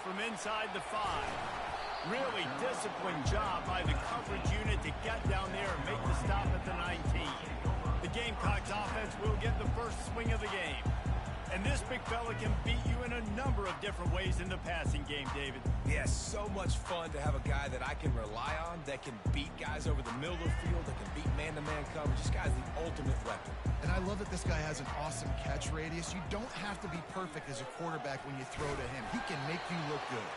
from inside the 5. Really disciplined job by the coverage unit to get down there and make the stop at the 19. The Gamecocks offense will get the first swing of the game. And this big fella can beat you in a number of different ways in the passing game, David. Yes, so much fun to have a guy that I can rely on, that can beat guys over the middle of the field, that can beat man-to-man coverage. This guy's the ultimate weapon. And I love that this guy has an awesome catch radius. You don't have to be perfect as a quarterback when you throw to him. He can make you look good.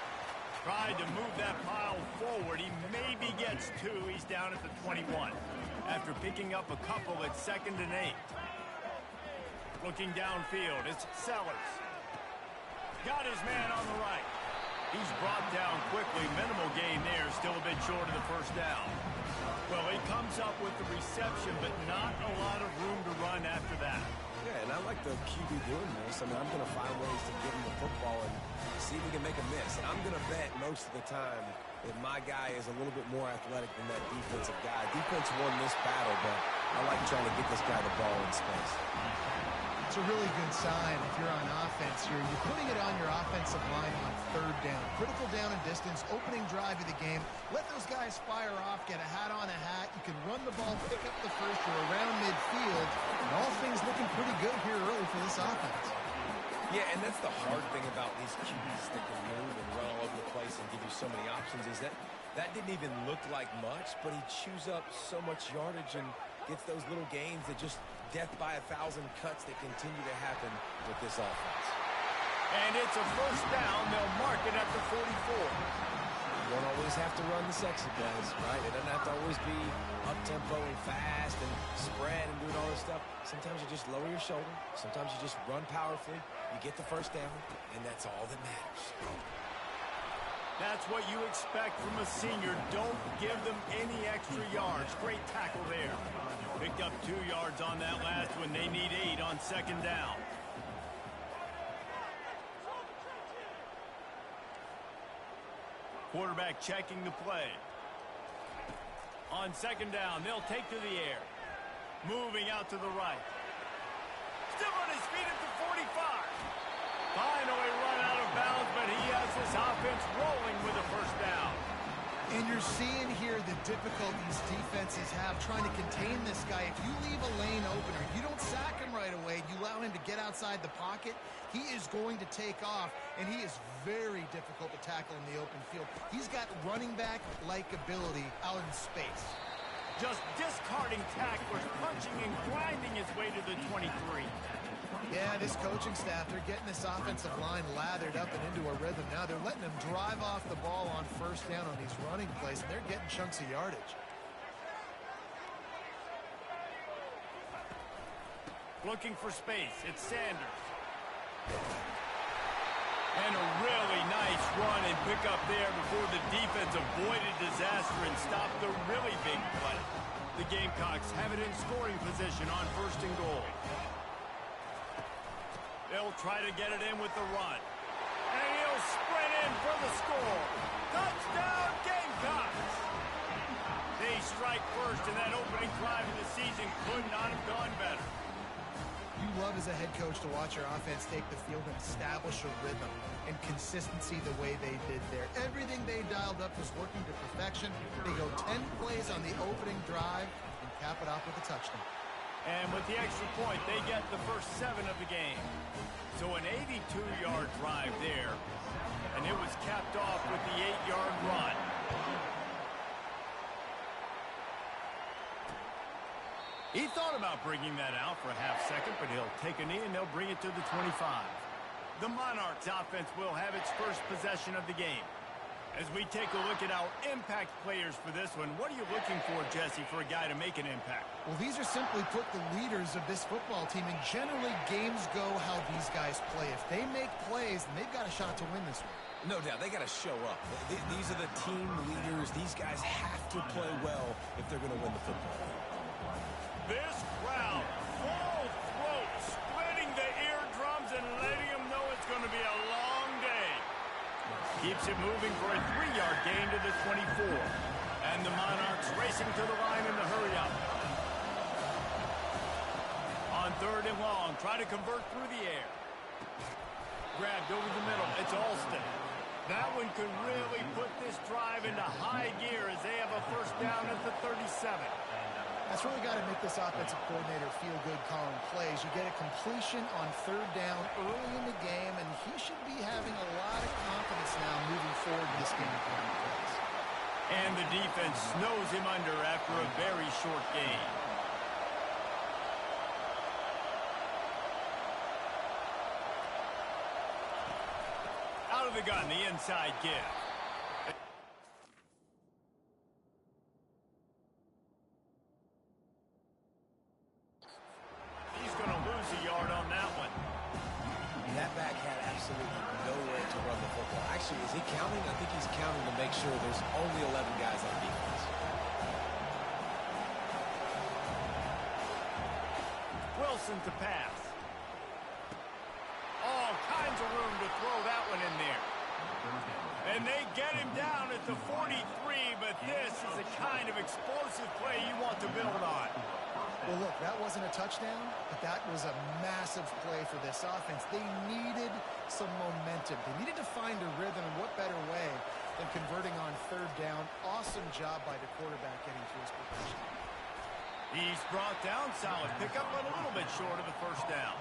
Tried to move that pile forward. He maybe gets 2. He's down at the 21 after picking up a couple at 2nd and 8. Looking downfield, it's Sellers. Got his man on the right. He's brought down quickly. Minimal gain there, still a bit short of the first down. Well, he comes up with the reception, but not a lot of room to run after that. Yeah, and I like the QB doing this. I mean, I'm going to find ways to give him the football and see if we can make a miss. And I'm going to bet most of the time that my guy is a little bit more athletic than that defensive guy. Defense won this battle, but I like trying to get this guy the ball in space. It's a really good sign if you're on offense here. You're putting it on your offensive line on 3rd down. Critical down and distance, opening drive of the game. Let those guys fire off, get a hat on a hat. You can run the ball, pick up the first or around midfield. And all things looking pretty good here early for this offense. Yeah, and that's the hard thing about these QBs that can move and run all over the place and give you so many options is that didn't even look like much, but he chews up so much yardage and gets those little gains that just death by 1,000 cuts that continue to happen with this offense. And it's a first down. They'll mark it at the 44. You don't always have to run the sexy plays, right? It doesn't have to always be up-tempo and fast and spread and doing all this stuff. Sometimes you just lower your shoulder. Sometimes you just run powerfully. You get the first down, and that's all that matters. That's what you expect from a senior. Don't give them any extra yards. Great tackle there. Picked up 2 yards on that last one. They need 8 on 2nd down. Quarterback checking the play. On 2nd down, they'll take to the air. Moving out to the right. Still on his feet at the 45. Finally run out of bounds, but he has this offense rolling with a first down. And you're seeing here the difficulties defenses have trying to contain this guy. If you leave a lane open or you don't sack him right away, you allow him to get outside the pocket, he is going to take off, and he is very difficult to tackle in the open field. He's got running back-like ability out in space. Just discarding tacklers, punching and grinding his way to the 23. Yeah, this coaching staff, they're getting this offensive line lathered up and into a rhythm now. They're letting them drive off the ball on first down on these running plays, and they're getting chunks of yardage. Looking for space. It's Sanders. And a really nice run and pick up there before the defense avoided disaster and stopped the really big play. The Gamecocks have it in scoring position on 1st and goal. They'll try to get it in with the run. And he'll sprint in for the score. Touchdown, Gamecocks! They strike first, and that opening drive of the season could not have gone better. You love as a head coach to watch your offense take the field and establish a rhythm and consistency the way they did there. Everything they dialed up was working to perfection. They go 10 plays on the opening drive and cap it off with a touchdown. And with the extra point, they get the first 7 of the game. So an 82-yard drive there, and it was capped off with the 8-yard run. He thought about bringing that out for a half second, but he'll take a knee and they'll bring it to the 25. The Monarchs offense will have its first possession of the game. As we take a look at our impact players for this one, what are you looking for, Jesse, for a guy to make an impact? Well, these are simply put the leaders of this football team, and generally games go how these guys play. If they make plays, then they've got a shot to win this one. No doubt, they got to show up. These are the team leaders. These guys have to play well if they're going to win the football. This crowd, full throat, splitting the eardrums and letting them know it's going to be a long day. Keeps it moving for a 3-yard gain to the 24. And the Monarchs racing to the line in the hurry up. On 3rd and long, try to convert through the air. Grabbed over the middle. It's Alston. Now could really put this drive into high gear as they have a first down at the 37. That's really got to make this offensive coordinator feel good calling plays. You get a completion on third down early in the game, and he should be having a lot of confidence now moving forward in this game plan plays. And the defense snows him under after a very short gain. Out of the gun, the inside give. He's going to lose a yard on that one. That back had absolutely nowhere to run the football. Actually, is he counting? I think he's counting to make sure there's only 11 guys on defense. Wilson to pass. All kinds of room to throw that one in there. And they get him down at the 43, but this is the kind of explosive play you want to build on. Well, look, that wasn't a touchdown, but that was a massive play for this offense. They needed some momentum. They needed to find a rhythm, and what better way than converting on third down. Awesome job by the quarterback getting to his position. He's brought down, solid pickup, but a little bit short of the first down.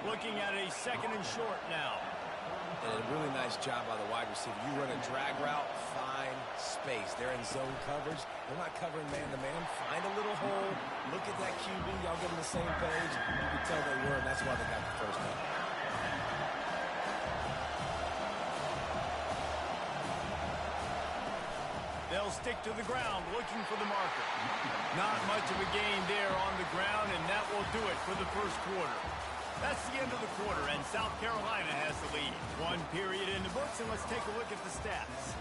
Looking at a second and short now. And a really nice job by the wide receiver. You run a drag route, find space. They're in zone coverage. They're not covering man-to-man. Find a little hole. Look at that QB. Y'all get on the same page. You can tell they were, and that's why they got the first down. They'll stick to the ground, looking for the marker. Not much of a gain there on the ground, and that will do it for the first quarter. That's the end of the quarter, and South Carolina has the lead. One period in the books, and let's take a look at the stats.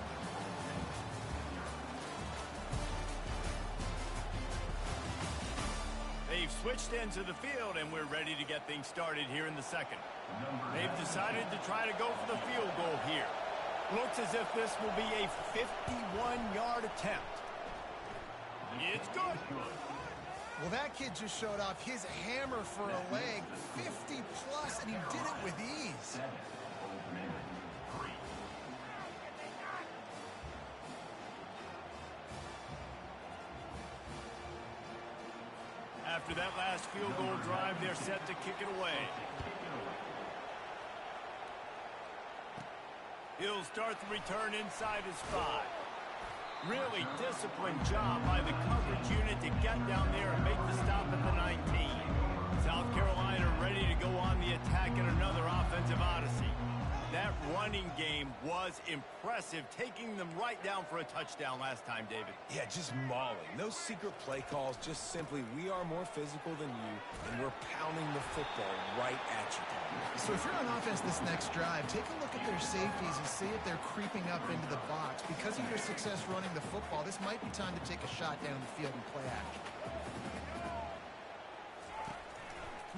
They've switched ends of the field, and we're ready to get things started here in the second. They've decided to try to go for the field goal here. Looks as if this will be a 51-yard attempt. It's good. Well, that kid just showed off his hammer for a leg, 50-plus, and he did it with ease. After that last field goal drive, they're set to kick it away. He'll start the return inside his 5. Really disciplined job by the coverage unit to get down there and make the stop at the 19. South Carolina ready to go on the attack in another offensive odyssey. That running game was impressive, taking them right down for a touchdown last time, David. Yeah, just mauling. No secret play calls, just simply we are more physical than you, and we're pounding the football right at you. So if you're on offense this next drive, take a look at their safeties and see if they're creeping up into the box. Because of your success running the football, this might be time to take a shot down the field and play action.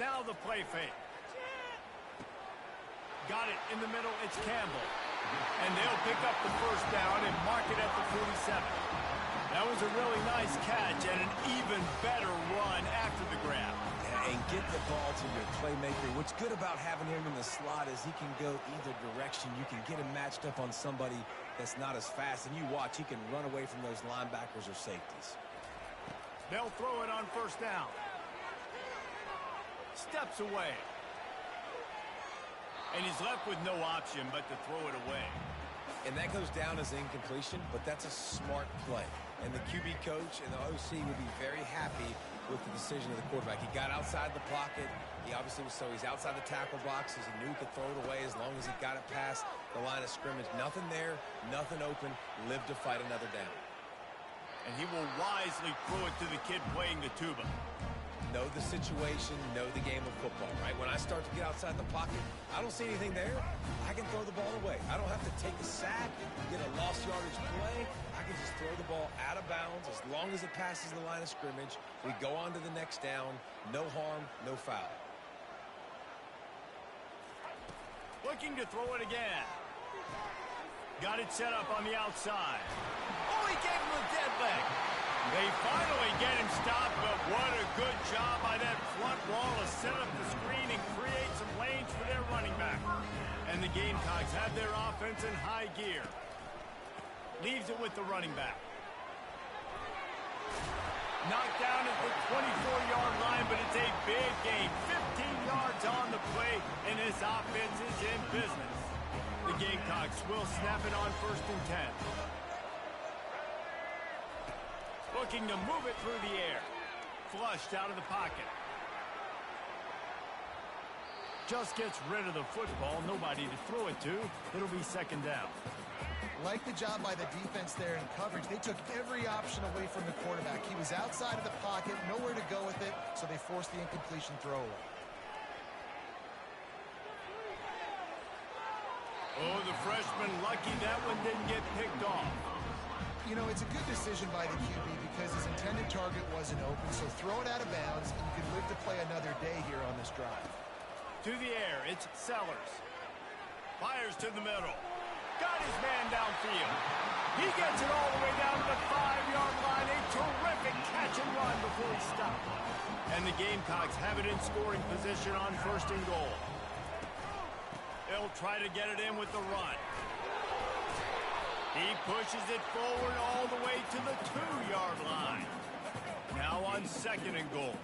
Now the play fake. Got it in the middle, it's Campbell. And they'll pick up the first down and mark it at the 47. That was a really nice catch and an even better run after the grab. And get the ball to your playmaker. What's good about having him in the slot is he can go either direction. You can get him matched up on somebody that's not as fast, and you watch, he can run away from those linebackers or safeties. They'll throw it on first down. Steps away. And he's left with no option but to throw it away. And that goes down as incompletion, but that's a smart play. And the QB coach and the OC will be very happy with the decision of the quarterback. He got outside the pocket. He obviously was he's outside the tackle boxes. He knew he could throw it away as long as he got it past the line of scrimmage. Nothing there, nothing open. Live to fight another down. And he will wisely throw it to the kid playing the tuba. Know the situation, know the game of football, right? When I start to get outside the pocket, I don't see anything there. I can throw the ball away. I don't have to take a sack, get a lost yardage play. I can just throw the ball out of bounds as long as it passes the line of scrimmage. We go on to the next down. No harm, no foul. Looking to throw it again. Got it set up on the outside. Oh, he gave him a dead leg. They finally get him stopped, but what a good job by that front wall to set up the screen and create some lanes for their running back. And the Gamecocks have their offense in high gear. Leaves it with the running back. Knocked down at the 24-yard line, but it's a big gain. 15 yards on the play, and this offense is in business. The Gamecocks will snap it on 1st and 10. Looking to move it through the air. Flushed out of the pocket. Just gets rid of the football. Nobody to throw it to. It'll be 2nd down. Like the job by the defense there in coverage. They took every option away from the quarterback. He was outside of the pocket, nowhere to go with it, so they forced the incompletion throw away. Oh, the freshman lucky that one didn't get picked off. You know, it's a good decision by the QB because his intended target wasn't open, so throw it out of bounds, and you can live to play another day here on this drive. To the air, it's Sellers. Fires to the middle. Got his man downfield. He gets it all the way down to the 5-yard line. A terrific catch and run before he stopped. And the Gamecocks have it in scoring position on 1st and goal. They'll try to get it in with the run. He pushes it forward all the way to the 2-yard line. Now on 2nd and goal.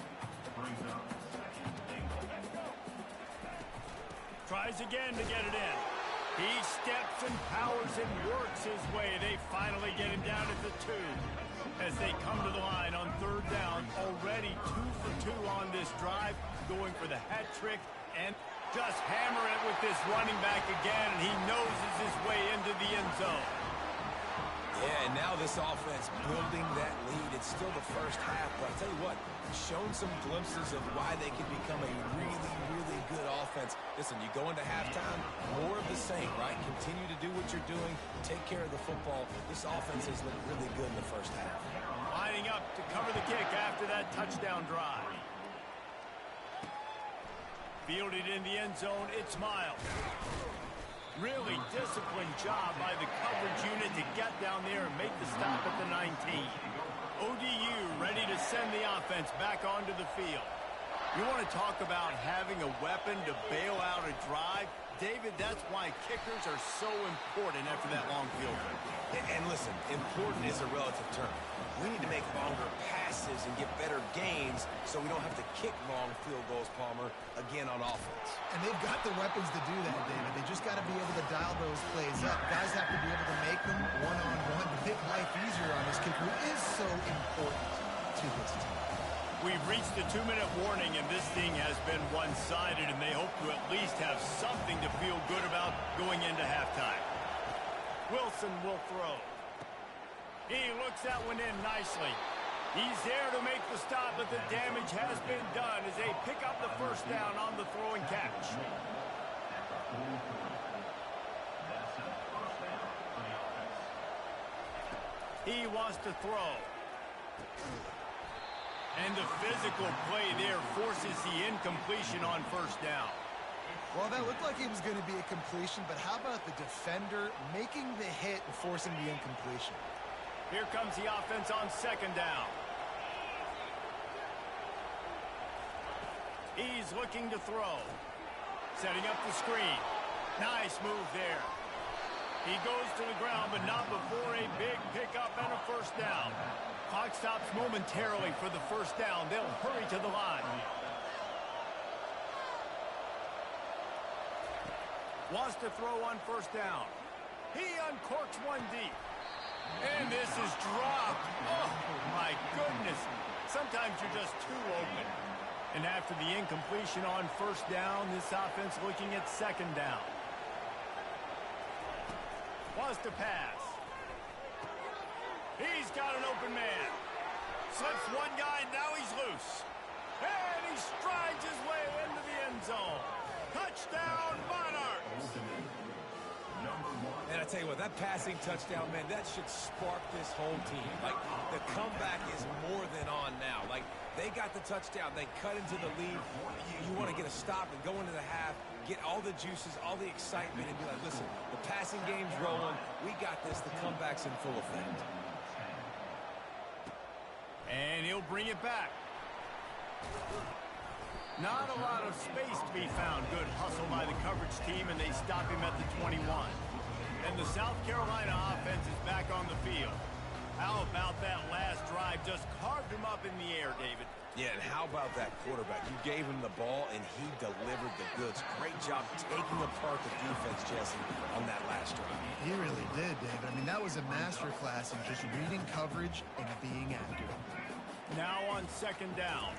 Tries again to get it in. He steps and powers and works his way. They finally get him down at the 2 as they come to the line on 3rd down. Already 2 for 2 on this drive, going for the hat trick and just hammer it with this running back again, and he noses his way into the end zone. Yeah, and now this offense building that lead. It's still the first half, but I'll tell you what, shown some glimpses of why they can become a really, really good offense. Listen, you go into halftime, more of the same, right? Continue to do what you're doing, take care of the football. This offense has looked really good in the first half. Lining up to cover the kick after that touchdown drive. Fielded in the end zone, it's Miles. Really disciplined job by the coverage unit to get down there and make the stop at the 19. ODU ready to send the offense back onto the field. You want to talk about having a weapon to bail out a drive? David, that's why kickers are so important after that long field goal. And listen, important is a relative term. We need to make longer passes and get better gains so we don't have to kick long field goals, Palmer, again on offense. And they've got the weapons to do that, David. They just got to be able to dial those plays up. Guys have to be able to make them one-on-one to make life easier on this kicker, who is so important to this team. We've reached the 2-minute warning, and this thing has been one-sided, and they hope to at least have something to feel good about going into halftime. Wilson will throw. He looks that one in nicely. He's there to make the stop, but the damage has been done as they pick up the 1st down on the throw and catch. He wants to throw. And the physical play there forces the incompletion on 1st down. Well, that looked like it was going to be a completion, but how about the defender making the hit and forcing the incompletion? Here comes the offense on 2nd down. He's looking to throw. Setting up the screen. Nice move there. He goes to the ground, but not before a big pickup and a 1st down. Clock stops momentarily for the 1st down. They'll hurry to the line. Wants to throw on 1st down. He uncorks one deep. And this is dropped. Oh, my goodness. Sometimes you're just too open. And after the incompletion on 1st down, this offense looking at 2nd down. Wants to pass. He's got an open man. Slips one guy, now he's loose. And he strides his way into the end zone. Touchdown, Monarchs! And I tell you what, that passing touchdown, man, that should spark this whole team. Like, the comeback is more than on now. Like, they got the touchdown. They cut into the lead. You want to get a stop and go into the half, get all the juices, all the excitement, and be like, listen, the passing game's rolling. We got this. The comeback's in full effect. And he'll bring it back. Not a lot of space to be found. Good hustle by the coverage team, and they stop him at the 21. And the South Carolina offense is back on the field. How about that last drive? Just carved him up in the air, David. Yeah, and how about that quarterback? You gave him the ball, and he delivered the goods. Great job taking apart the defense, Jesse, on that last drive. He really did, David. I mean, that was a masterclass in just reading coverage and being accurate. Now on second down.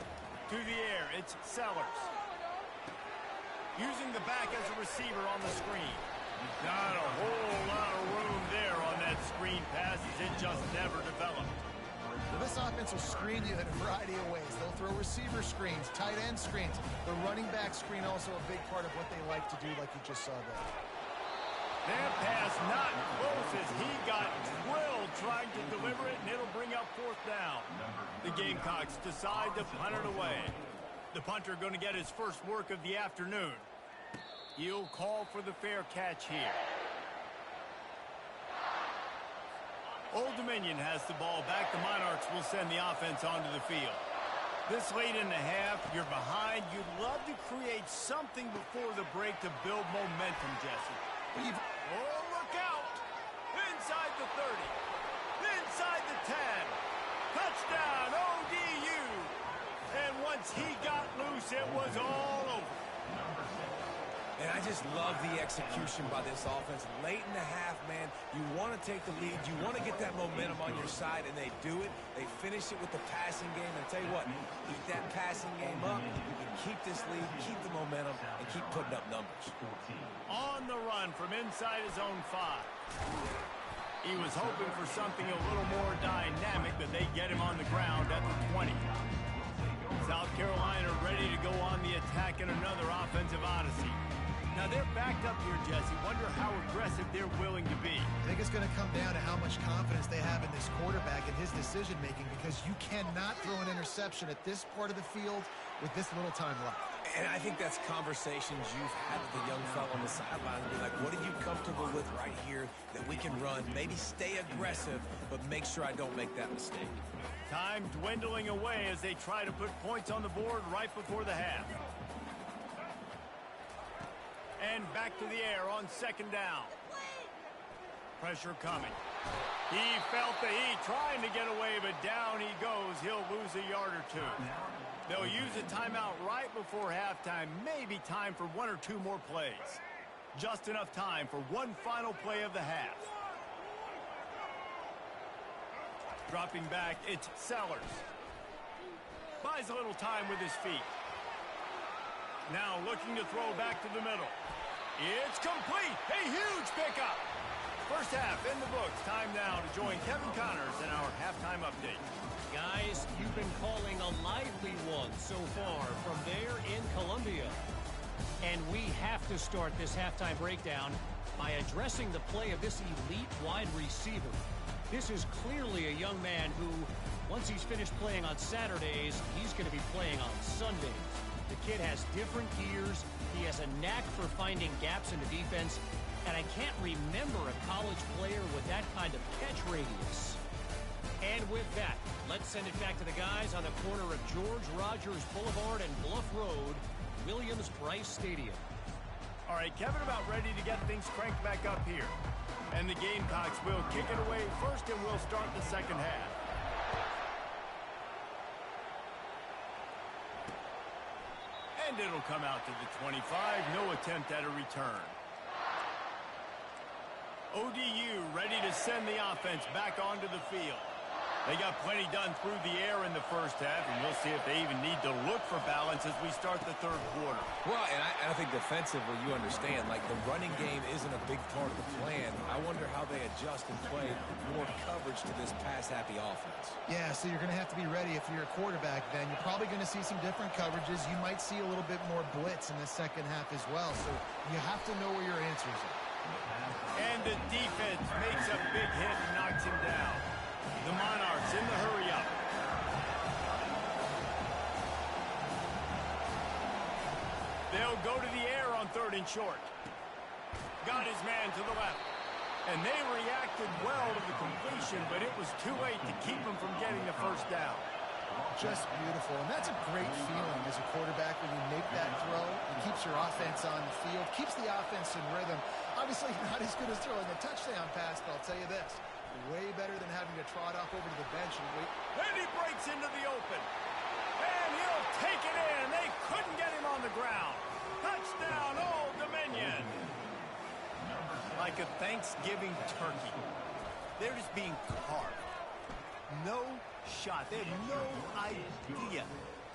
To the air, it's Sellers. Using the back as a receiver on the screen. Not a whole lot of room there on that screen pass as it just never developed. Well, this offense will screen you in a variety of ways. They'll throw receiver screens, tight end screens. The running back screen also a big part of what they like to do, like you just saw there. That pass not close as he got drilled trying to deliver it, and it'll bring up fourth down. The Gamecocks decide to punt it away. The punter going to get his first work of the afternoon. He'll call for the fair catch here. Old Dominion has the ball back. The Monarchs will send the offense onto the field. This late in the half, you're behind. You'd love to create something before the break to build momentum, Jesse. Oh, look out! Inside the 30. Inside the 10. Touchdown, ODU! And once he got loose, it was all over. And I just love the execution by this offense. Late in the half, man, you want to take the lead. You want to get that momentum on your side, and they do it. They finish it with the passing game. And I tell you what, keep that passing game up. You can keep this lead, keep the momentum, and keep putting up numbers. On the run from inside his own 5. He was hoping for something a little more dynamic, but they get him on the ground at the 20. South Carolina ready to go on the attack in another offensive odyssey. Now they're backed up here, Jesse. Wonder how aggressive they're willing to be. I think it's going to come down to how much confidence they have in this quarterback and his decision-making, because you cannot throw an interception at this part of the field with this little time left. And I think that's conversations you've had with the young fellow on the sideline. Be like, what are you comfortable with right here that we can run? Maybe stay aggressive, but make sure I don't make that mistake. Time dwindling away as they try to put points on the board right before the half. And back to the air on second down. Pressure coming. He felt the heat trying to get away, but down he goes. He'll lose a yard or two. They'll use a timeout right before halftime. Maybe time for one or two more plays. Just enough time for one final play of the half. Dropping back, it's Sellers. Buys a little time with his feet. Now looking to throw back to the middle. It's complete. A huge pickup. First half in the books. Time now to join Kevin Connors in our halftime update. Guys, you've been calling a lively one so far from there in Columbia. And we have to start this halftime breakdown by addressing the play of this elite wide receiver. This is clearly a young man who, once he's finished playing on Saturdays, he's going to be playing on Sundays. The kid has different gears. He has a knack for finding gaps in the defense. And I can't remember a college player with that kind of catch radius. And with that, let's send it back to the guys on the corner of George Rogers Boulevard and Bluff Road, Williams-Brice Stadium. All right, Kevin about ready to get things cranked back up here. And the Gamecocks will kick it away first, and we'll start the second half. And it'll come out to the 25. No attempt at a return. ODU ready to send the offense back onto the field. They got plenty done through the air in the first half, and we'll see if they even need to look for balance as we start the third quarter. Well, and I think defensively, you understand, like the running game isn't a big part of the plan. I wonder how they adjust and play more coverage to this pass-happy offense. Yeah, so you're going to have to be ready if you're a quarterback then. You're probably going to see some different coverages. You might see a little bit more blitz in the second half as well, so you have to know where your answers are. And the defense makes a big hit and knocks him down. The Monarchs in the hurry-up. They'll go to the air on third and short. Got his man to the left. And they reacted well to the completion, but it was too late to keep him from getting the first down. Just beautiful. And that's a great feeling as a quarterback when you make that throw. It keeps your offense on the field, keeps the offense in rhythm. Obviously not as good as throwing a touchdown pass, but I'll tell you this, way better than having to trot off over to the bench and wait. And he breaks into the open. And he'll take it in. They couldn't get him on the ground. Touchdown, Old Dominion. Like a Thanksgiving turkey. They're just being carved. No shot. They have no idea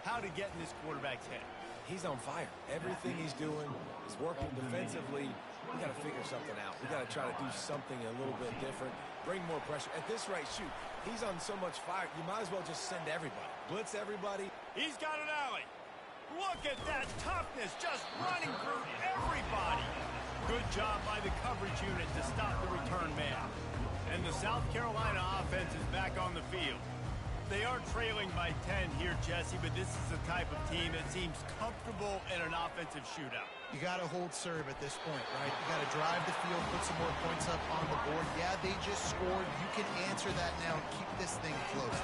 how to get in this quarterback's head. He's on fire. Everything he's doing is working defensively. We got to figure something out. We got to try to do something a little bit different. Bring more pressure. At this rate, shoot, he's on so much fire, you might as well just send everybody. Blitz everybody. He's got an alley. Look at that toughness, just running through everybody. Good job by the coverage unit to stop the return man. And the South Carolina offense is back on the field. They are trailing by 10 here, Jesse, but this is the type of team that seems comfortable in an offensive shootout. You got to hold serve at this point, right? You got to drive the field, put some more points up on the board. Yeah, they just scored. You can answer that now and keep this thing close.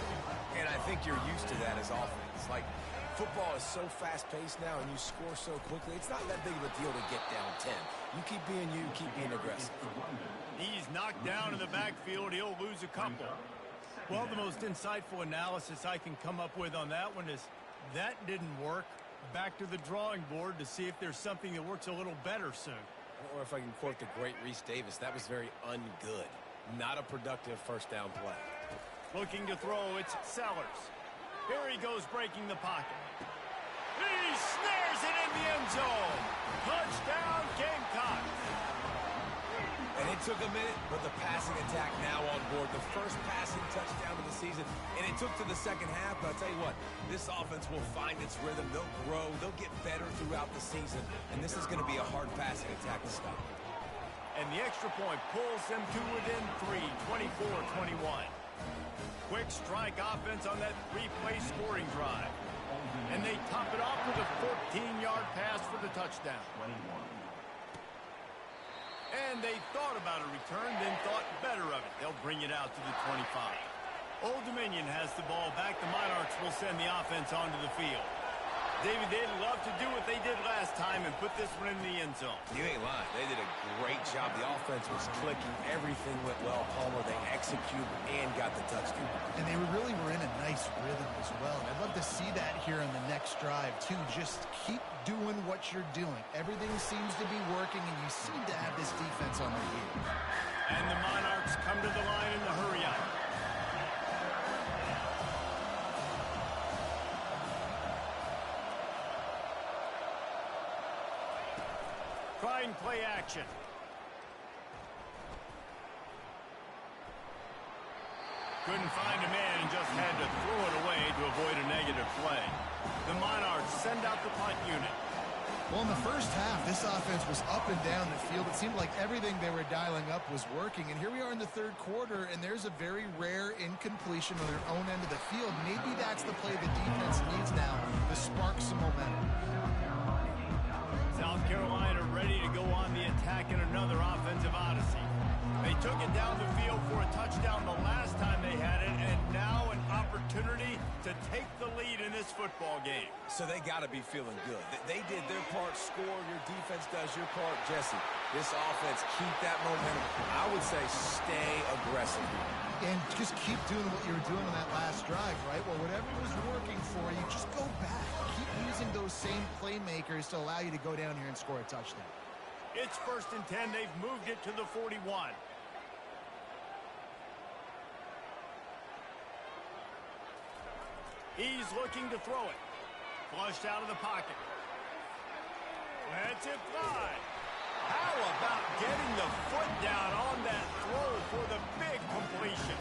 And I think you're used to that as offense. Like, football is so fast-paced now and you score so quickly, it's not that big of a deal to get down 10. You keep being you, keep being aggressive. He's knocked down in the backfield. He'll lose a couple. Well, the most insightful analysis I can come up with on that one is that didn't work. Back to the drawing board to see if there's something that works a little better soon. Or if I can quote the great Reese Davis, that was very ungood. Not a productive first down play. Looking to throw, it's Sellers. Here he goes breaking the pocket. He snares it in the end zone. Touchdown, Gamecocks. And it took a minute, but the passing attack now on board. The first passing touchdown of the season. And it took to the second half, but I'll tell you what, this offense will find its rhythm. They'll grow. They'll get better throughout the season. And this is going to be a hard passing attack to stop. And the extra point pulls them to within 3, 24-21. Quick strike offense on that three-play scoring drive. And they top it off with a 14-yard pass for the touchdown. And they thought about a return, then thought better of it. They'll bring it out to the 25. Old Dominion has the ball back. The Monarchs will send the offense onto the field. David, they'd love to do what they did last time and put this one in the end zone. You ain't lying. They did a great job. The offense was clicking. Everything went well. Palmer, they executed and got the touchdown. And they really were in a nice rhythm as well. And I'd love to see that here on the next drive, too. Just keep doing what you're doing. Everything seems to be working, and you seem to have this defense on their heels. And the Monarchs come to the line in the hurry-up. Trying play action. Couldn't find a man and just had to throw it away to avoid a negative play. The Monarchs send out the punt unit. Well, in the first half, this offense was up and down the field. It seemed like everything they were dialing up was working. And here we are in the third quarter, and there's a very rare incompletion on their own end of the field. Maybe that's the play the defense needs now to spark some momentum. South Carolina ready to go on the attack in another offensive odyssey. They took it down the field for a touchdown the last time they had it, and now an opportunity to take the lead in this football game. So they got to be feeling good. They did their part, score, your defense does your part. Jesse, this offense, keep that momentum. I would say stay aggressive. And just keep doing what you were doing on that last drive, right? Well, whatever was working for you, just go back. Keep using those same playmakers to allow you to go down here and score a touchdown. It's 1st and 10. They've moved it to the 41. He's looking to throw it. Flushed out of the pocket. Lets it fly. How about getting the foot down on that throw for the big completion?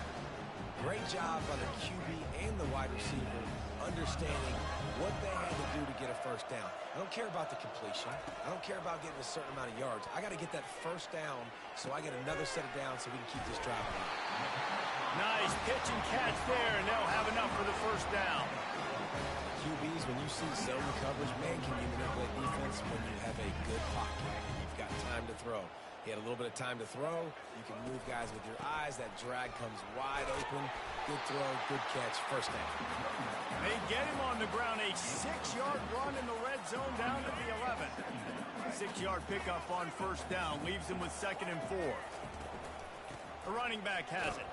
Great job by the QB and the wide receiver understanding what they had to do to get a first down. I don't care about the completion. I don't care about getting a certain amount of yards. I got to get that first down so I get another set of downs so we can keep this drive going. Nice pitch and catch there, and they'll have enough for the first down. QBs, when you see zone coverage, man, can you manipulate defense when you have a good pocket and you've got time to throw. He had a little bit of time to throw. You can move guys with your eyes. That drag comes wide open. Good throw, good catch, first down. They get him on the ground. A 6-yard run in the red zone down to the 11. 6-yard pickup on first down. Leaves him with 2nd and 4. The running back has it.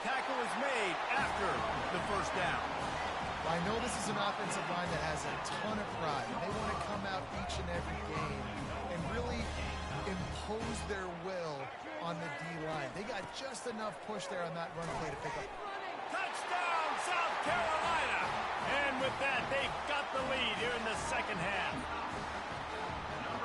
Tackle is made after the first down. I know this is an offensive line that has a ton of pride. They want to come out each and every game and really impose their will on the D-line. They got just enough push there on that run play to pick up. Touchdown, South Carolina! And with that, they've got the lead here in the second half.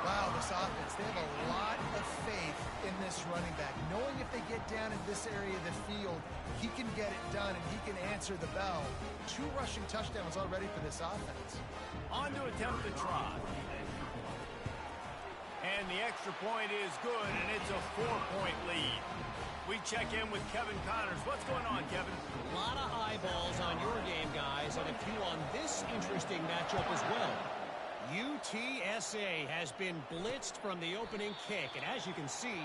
Wow, this offense, they have a lot of faith in this running back. Knowing if they get down in this area of the field, he can get it done and he can answer the bell. 2 rushing touchdowns already for this offense. On to attempt the try. And the extra point is good, and it's a 4-point lead. We check in with Kevin Connors. What's going on, Kevin? A lot of eyeballs on your game, guys, and a few on this interesting matchup as well. UTSA has been blitzed from the opening kick, and as you can see,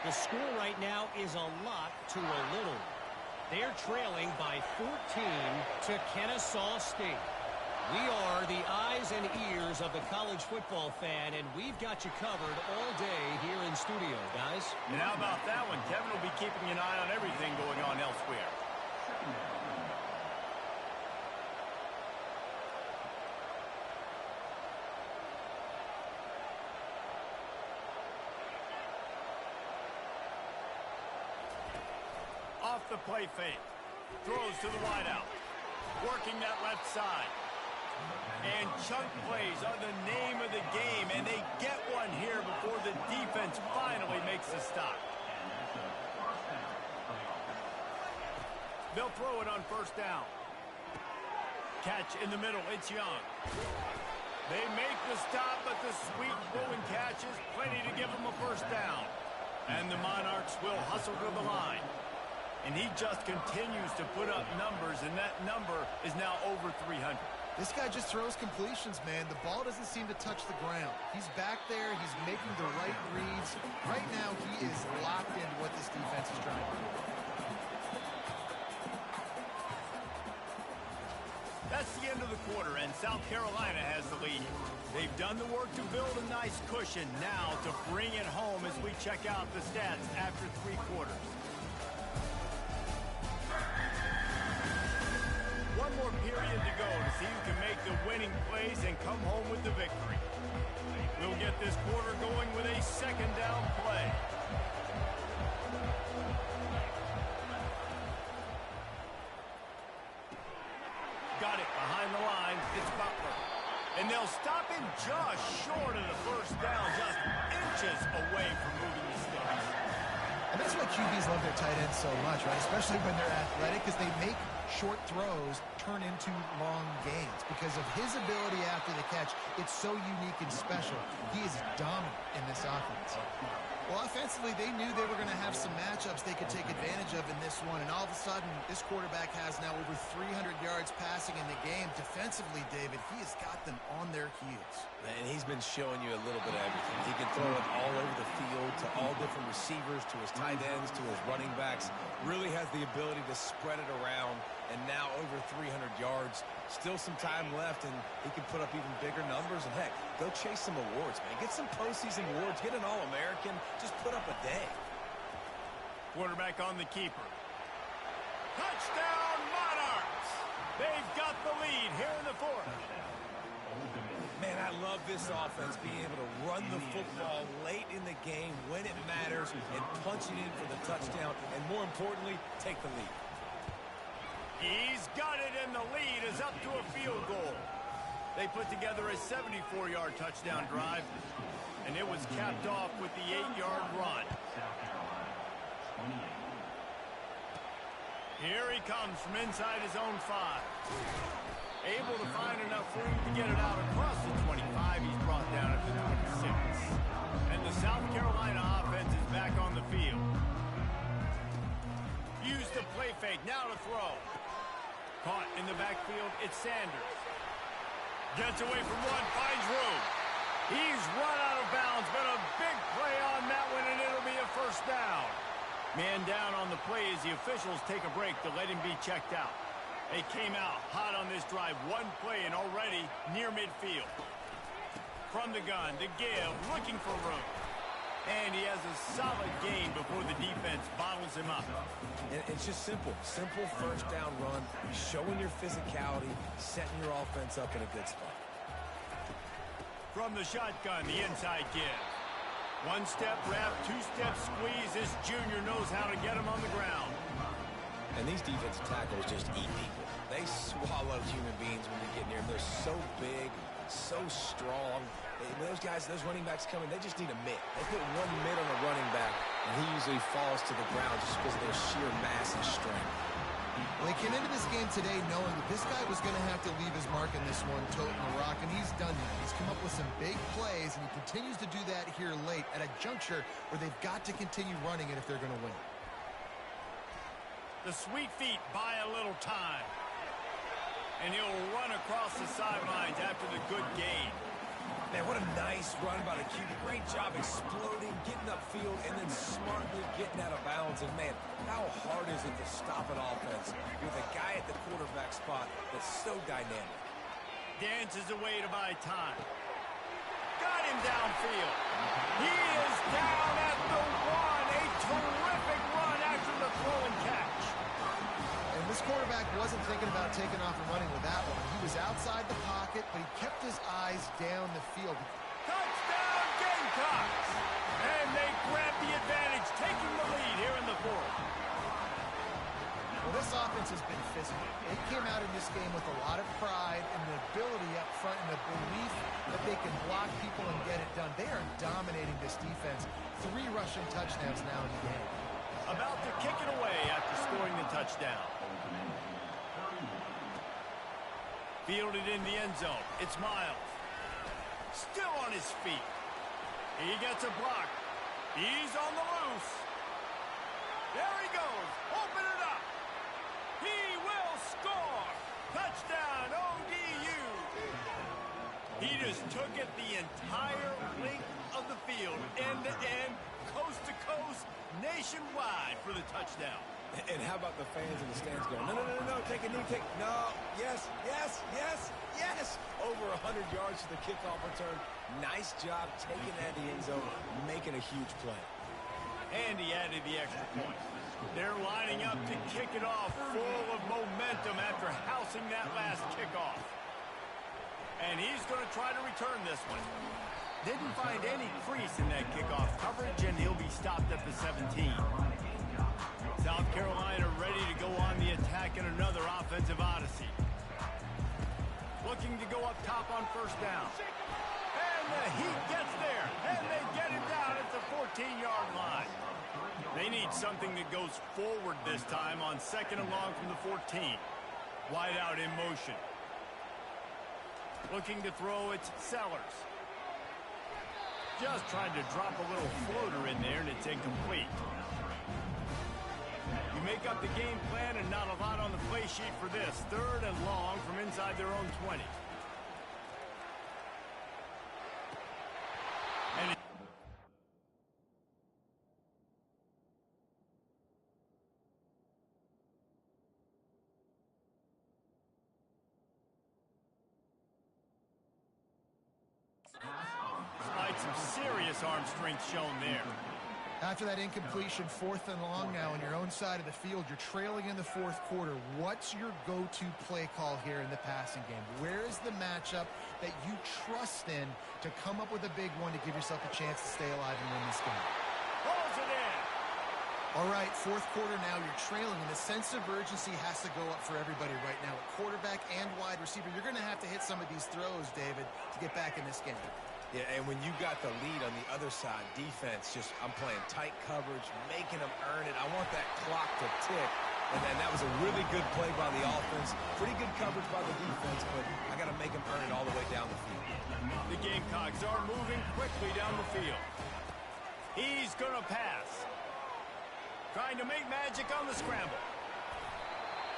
the score right now is a lot to a little. They're trailing by 14 to Kennesaw State. We are the eyes and ears of the college football fan, and we've got you covered all day here in studio, guys. And how about that one? Kevin will be keeping an eye on everything going on elsewhere. Off the play fake. Throws to the wideout. Working that left side. And chunk plays are the name of the game, and they get one here before the defense finally makes the stop. They'll throw it on first down. Catch in the middle, it's Young. They make the stop, but the sweet throwing catch is plenty to give them a first down. And the Monarchs will hustle to the line. And he just continues to put up numbers, and that number is now over 300. This guy just throws completions, man. The ball doesn't seem to touch the ground. He's back there. He's making the right reads. Right now, he is locked into what this defense is trying to do. That's the end of the quarter, and South Carolina has the lead. They've done the work to build a nice cushion. Now to bring it home as we check out the stats after 3 quarters. One more period to go to see who can make the winning plays and come home with the victory. We'll get this quarter going with a second down play. Got it behind the line. It's Butler. And they'll stop him just short of the first down, just inches away from moving the sticks. And that's why QBs love their tight ends so much, right? Especially when they're athletic, because they make short throws turn into long gains. Because of his ability after the catch, it's so unique and special. He is dominant in this offense. Well, offensively, they knew they were going to have some matchups they could take advantage of in this one. And all of a sudden, this quarterback has now over 300 yards passing in the game. Defensively, David, he has got them on their heels. And he's been showing you a little bit of everything. He can throw it all over the field to all different receivers, to his tight ends, to his running backs. Really has the ability to spread it around. And now over 300 yards. Still some time left, and he can put up even bigger numbers. And, heck, go chase some awards, man. Get some postseason awards. Get an All-American. Just put up a day. Quarterback on the keeper. Touchdown, Monarchs! They've got the lead here in the fourth. Man, I love this offense, being able to run the football late in the game when it matters and punch it in for the touchdown, and more importantly, take the lead. He's got it, and the lead is up to a field goal. They put together a 74-yard touchdown drive, and it was capped off with the 8-yard run. Here he comes from inside his own 5. Able to find enough room to get it out across the 25. He's brought down at the 26. And the South Carolina offense is back on the field. Use the play fake, now to throw. Caught in the backfield, it's Sanders. Gets away from one, finds room. He's run out of bounds, but a big play on that one, and it'll be a first down. Man down on the play as the officials take a break to let him be checked out. They came out hot on this drive. One play and already near midfield. From the gun, the give, looking for room. And he has a solid gain before the defense bottles him up. It's just simple. Simple first down run, showing your physicality, setting your offense up in a good spot. From the shotgun, the inside give. One-step wrap, two-step squeeze. This junior knows how to get him on the ground. And these defensive tackles just eat people. They swallow human beings when they get near them. They're so big, so strong. Those guys, those running backs coming, they just need a mitt. They put one mitt on a running back, and he usually falls to the ground just because of their sheer mass and strength. Well, they came into this game today knowing that this guy was going to have to leave his mark in this one, toting the rock, and he's done that. He's come up with some big plays, and he continues to do that here late at a juncture where they've got to continue running it if they're going to win. The sweet feet buy a little time. And he'll run across the sidelines after the good gain. Man, what a nice run by the QB. Great job exploding, getting upfield, and then smartly getting out of bounds. And, man, how hard is it to stop an offense with a guy at the quarterback spot that's so dynamic? Dances away to buy time. Got him downfield. He is down at the one. A terrific run after the throw and catch. And this quarterback wasn't thinking about taking off and running with that one. He was outside the pocket, but he kept his eyes down the field. Touchdown, Gamecocks! And they grab the advantage, taking the lead here in the fourth. Well, this offense has been physical. They came out in this game with a lot of pride and the ability up front and the belief that they can block people and get it done. They are dominating this defense. 3 rushing touchdowns now in the game. About to kick it away after scoring the touchdown. Fielded in the end zone. It's Miles. Still on his feet. He gets a block. He's on the loose. There he goes. Open it up. He will score. Touchdown, ODU. He just took it the entire length of the field, end to end, coast to coast, nationwide for the touchdown. And how about the fans in the stands going, no, no, no, no, take a knee, no, yes, yes, yes, yes. Over 100 yards to the kickoff return. Nice job taking that in the end zone, making a huge play. And he added the extra point. They're lining up to kick it off, full of momentum after housing that last kickoff. And he's going to try to return this one. Didn't find any crease in that kickoff coverage, and he'll be stopped at the 17. South Carolina ready to go on the attack in another offensive odyssey. Looking to go up top on first down. And the Heat gets there, and they get it down at the 14-yard line. They need something that goes forward this time on second and long from the 14. Wide out in motion. Looking to throw, it's Sellers. Just tried to drop a little floater in there, and it's incomplete. You make up the game plan and not a lot on the play sheet for this. Third and long from inside their own 20. And despite some serious arm strength shown there. After that incompletion, 4th and long now on your own side of the field, you're trailing in the 4th quarter. What's your go-to play call here in the passing game? Where is the matchup that you trust in to come up with a big one to give yourself a chance to stay alive and win this game? Pulls it in. All right, 4th quarter now, you're trailing, and the sense of urgency has to go up for everybody right now. At quarterback and wide receiver, you're going to have to hit some of these throws, David, to get back in this game. Yeah, and when you got the lead on the other side, defense, I'm playing tight coverage, making them earn it. I want that clock to tick. And then that was a really good play by the offense. Pretty good coverage by the defense, but I got to make them earn it all the way down the field. The Gamecocks are moving quickly down the field. He's going to pass. Trying to make magic on the scramble.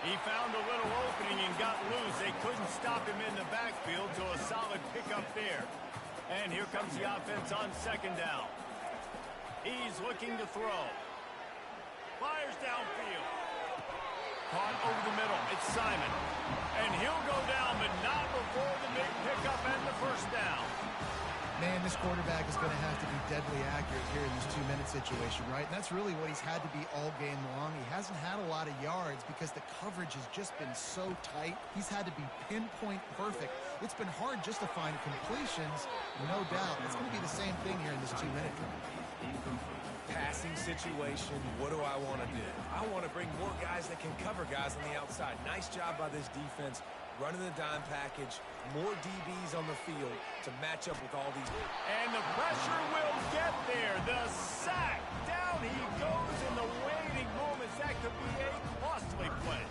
He found a little opening and got loose. They couldn't stop him in the backfield, so a solid pickup there. And here comes the offense on second down. He's looking to throw. Fires downfield. Caught over the middle. It's Simon. And he'll go down, but not before the big pickup and the first down. Man, this quarterback is going to have to be deadly accurate here in this 2-minute situation, right? And that's really what he's had to be all game long. He hasn't had a lot of yards because the coverage has just been so tight. He's had to be pinpoint perfect. It's been hard just to find completions, no doubt. It's going to be the same thing here in this 2-minute drill. Passing situation, what do I want to do? I want to bring more guys that can cover guys on the outside. Nice job by this defense, running the dime package, more DBs on the field to match up with all these. And the pressure will get there. The sack. Down he goes in the waiting moments. That could be a costly play.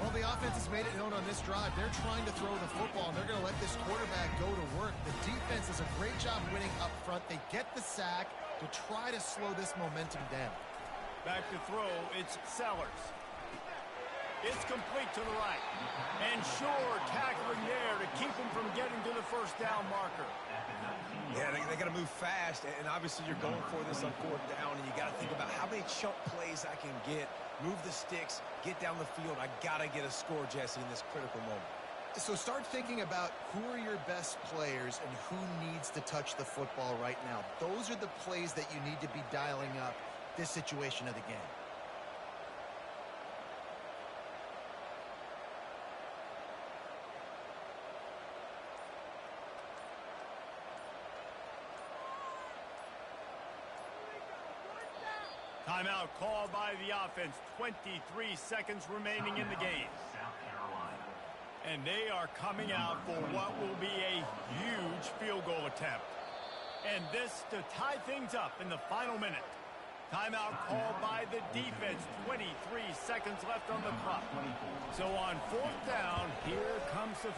Well, the offense has made it known on this drive. They're trying to throw the football, and they're going to let this quarterback go to work. The defense does a great job winning up front. They get the sack to try to slow this momentum down. Back to throw, it's Sellers. It's complete to the right. And Shore tackling there to keep him from getting to the first down marker. Yeah, they got to move fast, and obviously you're going for this on fourth down, and you got to think about how many chunk plays I can get, move the sticks, get down the field. I got to get a score, Jesse, in this critical moment. So start thinking about who are your best players and who needs to touch the football right now. Those are the plays that you need to be dialing up this situation of the game. Timeout called by the offense. 23 seconds remaining in the game. And they are coming out for what will be a huge field goal attempt. And this to tie things up in the final minute. Timeout called by the defense. 23 seconds left on the clock. So on fourth down, here comes the...